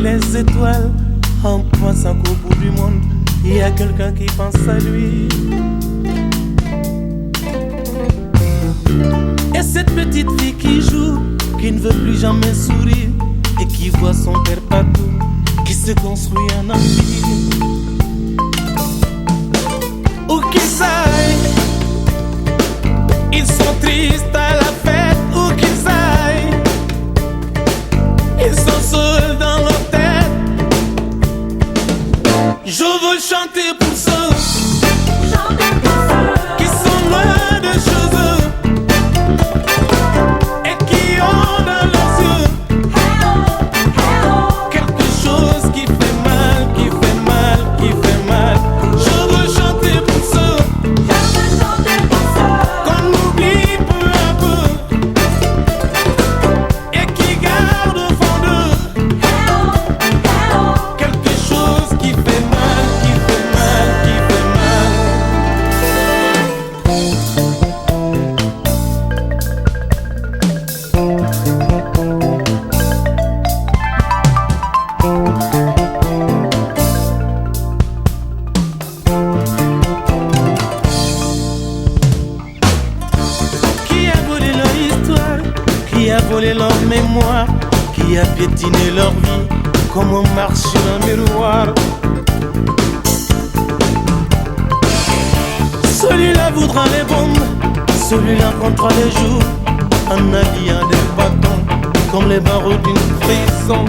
Les étoiles en pensant qu'au bout du monde il y a quelqu'un qui pense à lui. Et cette petite fille qui joue, qui ne veut plus jamais sourire et qui voit son père partout, qui se construit un empire. Où qu'ils aillent, ils sont tristes à la fête. Où qu'ils aillent, ils sont seuls dans leur tête. Je veux chanter pour ceux qui sont loin de chez eux et qui ont dans leurs yeux quelque chose qui fait mal, qui fait mal, qui fait mal. Je veux chanter pour ceux qu'on oublie peu à peu et qui gardent au fond d'eux quelque chose qui fait mal, qui fait mal, qui fait mal. Qui a volé leur histoire, qui a volé leur mémoire, qui a piétiné leur vie comme on marche sur un miroir. Celui-là voudra les bombes, celui-là comptera les jours en habillant des bâtons comme les barreaux d'une prison.